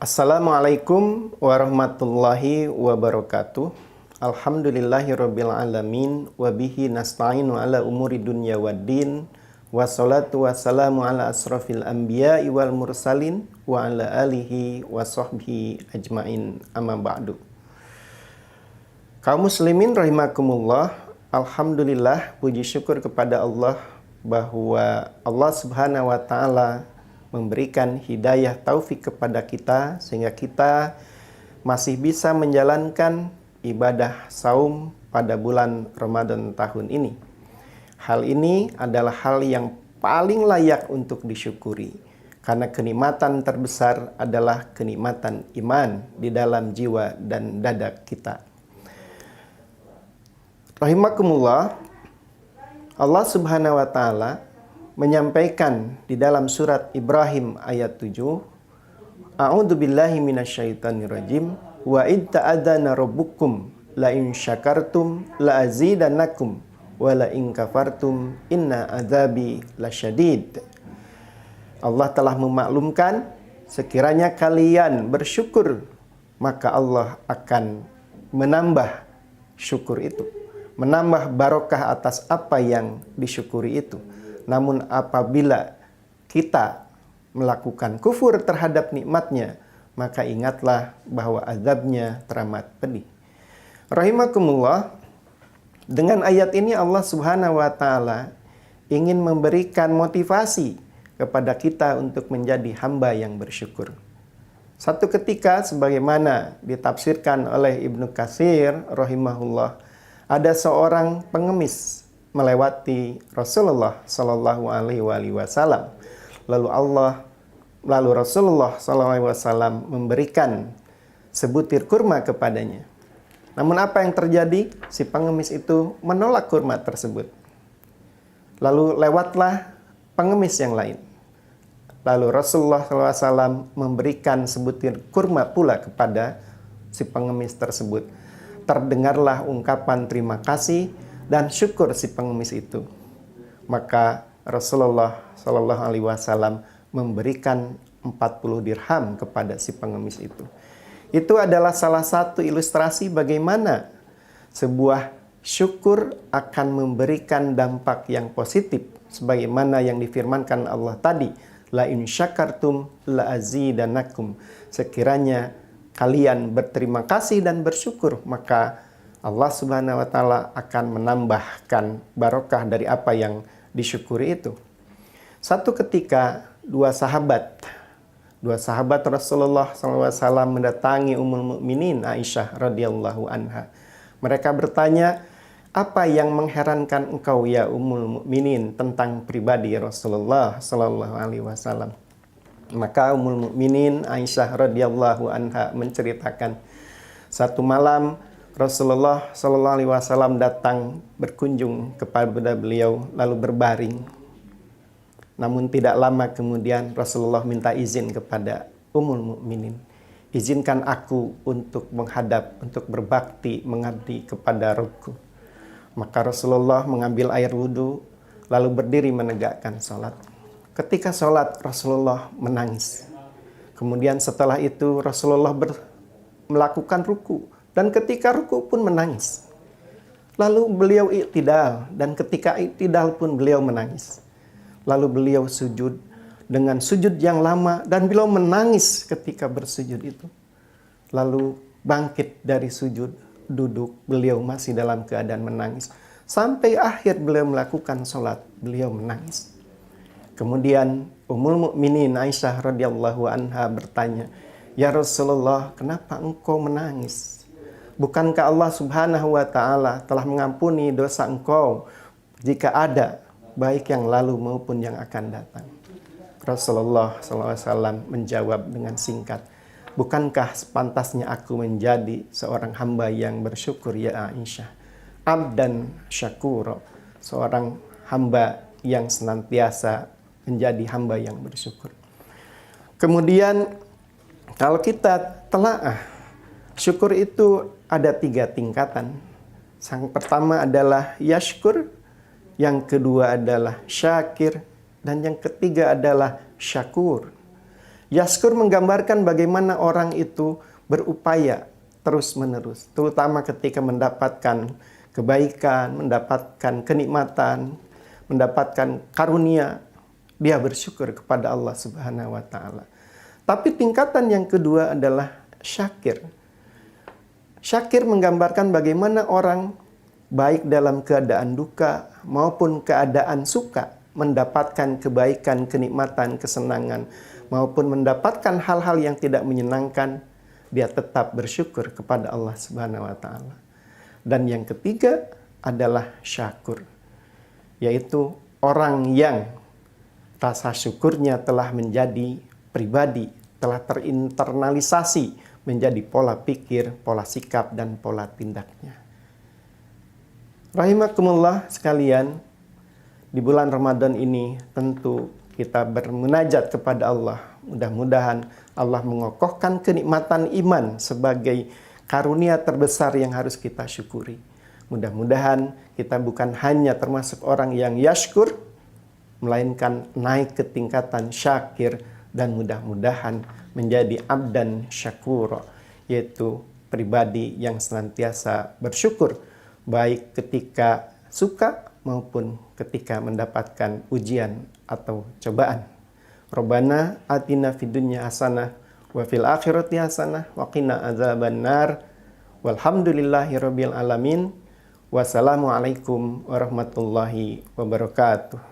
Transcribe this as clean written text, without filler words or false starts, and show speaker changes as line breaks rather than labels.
Assalamualaikum warahmatullahi wabarakatuh. Alhamdulillahirabbil alamin wa bihi nasta'inu ala umuri dunya waddin. Wassalatu wassalamu ala asrafil anbiya'i wal mursalin wa ala alihi wa sahbihi ajmain, amma ba'du. Kaum muslimin rahimakumullah, alhamdulillah, puji syukur kepada Allah bahwa Allah Subhanahu wa taala memberikan hidayah taufik kepada kita sehingga kita masih bisa menjalankan ibadah saum pada bulan Ramadan tahun ini. Hal ini adalah hal yang paling layak untuk disyukuri karena kenikmatan terbesar adalah kenikmatan iman di dalam jiwa dan dada kita. Rahimakumullah, Allah Subhanahu wa taala menyampaikan di dalam surat Ibrahim ayat 7, A'udzu billahi minasyaitonir rajim, wa id ta'adzana rabbukum la in syakartum la azidannakum wa la in kafartum inna adzabi lasyadid. Allah telah memaklumkan sekiranya kalian bersyukur maka Allah akan menambah syukur itu, menambah barokah atas apa yang disyukuri itu. Namun apabila kita melakukan kufur terhadap nikmatnya, maka ingatlah bahwa azabnya teramat pedih. Rahimakumullah, dengan ayat ini Allah Subhanahu wa taala ingin memberikan motivasi kepada kita untuk menjadi hamba yang bersyukur. Satu ketika sebagaimana ditafsirkan oleh Ibnu Katsir rahimahullah, ada seorang pengemis melewati Rasulullah Shallallahu Alaihi Wasallam. Lalu Rasulullah Shallallahu Alaihi Wasallam memberikan sebutir kurma kepadanya. Namun apa yang terjadi? Si pengemis itu menolak kurma tersebut. Lalu lewatlah pengemis yang lain. Lalu Rasulullah Shallallahu Alaihi Wasallam memberikan sebutir kurma pula kepada si pengemis tersebut. Terdengarlah ungkapan terima kasih dan syukur si pengemis itu. Maka Rasulullah Shallallahu Alaihi Wasallam memberikan 40 dirham kepada si pengemis itu. Itu adalah salah satu ilustrasi bagaimana sebuah syukur akan memberikan dampak yang positif, sebagaimana yang difirmankan Allah tadi, la in syakartum la azidannakum. Sekiranya kalian berterima kasih dan bersyukur, maka Allah Subhanahu wa taala akan menambahkan barokah dari apa yang disyukuri itu. Satu ketika dua sahabat Rasulullah SAW mendatangi Ummul Mukminin Aisyah radhiyallahu anha. Mereka bertanya, apa yang mengherankan engkau ya Ummul Mukminin tentang pribadi Rasulullah SAW? Maka Ummul Mukminin Aisyah radhiyallahu anha menceritakan, satu malam Rasulullah Shallallahu Alaihi Wasallam datang berkunjung kepada beliau lalu berbaring. Namun tidak lama kemudian Rasulullah minta izin kepada Ummul Mukminin, izinkan aku untuk menghadap, untuk berbakti, mengabdi kepada Rabbku. Maka Rasulullah mengambil air wudhu lalu berdiri menegakkan sholat. Ketika sholat Rasulullah menangis. Kemudian setelah itu Rasulullah melakukan ruku. Dan ketika ruku pun menangis. Lalu beliau i'tidal, dan ketika i'tidal pun beliau menangis. Lalu beliau sujud dengan sujud yang lama, dan beliau menangis ketika bersujud itu. Lalu bangkit dari sujud, duduk, beliau masih dalam keadaan menangis. Sampai akhir beliau melakukan sholat, beliau menangis. Kemudian Ummul Mukminin Aisyah radhiyallahu anha bertanya, ya Rasulullah, kenapa engkau menangis? Bukankah Allah Subhanahu wa taala telah mengampuni dosa engkau jika ada, baik yang lalu maupun yang akan datang? Rasulullah SAW menjawab dengan singkat, bukankah sepantasnya aku menjadi seorang hamba yang bersyukur ya Aisyah? Abdan syakuro, seorang hamba yang senantiasa menjadi hamba yang bersyukur. Kemudian kalau kita telaah, syukur itu ada 3 tingkatan. Yang pertama adalah yashkur, yang kedua adalah syakir, dan yang ketiga adalah syakur. Yaskur menggambarkan bagaimana orang itu berupaya terus-menerus, terutama ketika mendapatkan kebaikan, mendapatkan kenikmatan, mendapatkan karunia, dia bersyukur kepada Allah Subhanahu wa taala. Tapi tingkatan yang kedua adalah syakir. Syakir menggambarkan bagaimana orang baik dalam keadaan duka maupun keadaan suka mendapatkan kebaikan, kenikmatan, kesenangan maupun mendapatkan hal-hal yang tidak menyenangkan, dia tetap bersyukur kepada Allah Subhanahu wa taala. Dan yang ketiga adalah syakur, yaitu orang yang rasa syukurnya telah menjadi pribadi, telah terinternalisasi menjadi pola pikir, pola sikap, dan pola tindaknya. Rahimakumullah sekalian, di bulan Ramadan ini tentu kita bermunajat kepada Allah. Mudah-mudahan Allah mengokohkan kenikmatan iman sebagai karunia terbesar yang harus kita syukuri. Mudah-mudahan kita bukan hanya termasuk orang yang yashkur, melainkan naik ke tingkatan syakir, dan mudah-mudahan menjadi abdan syakura, yaitu pribadi yang senantiasa bersyukur, baik ketika suka maupun ketika mendapatkan ujian atau cobaan. Rabbana atina fid dunya hasanah wa fil akhirati hasanah wa qina adzabannar. Walhamdulillahirabbil alamin. Wassalamualaikum warahmatullahi wabarakatuh.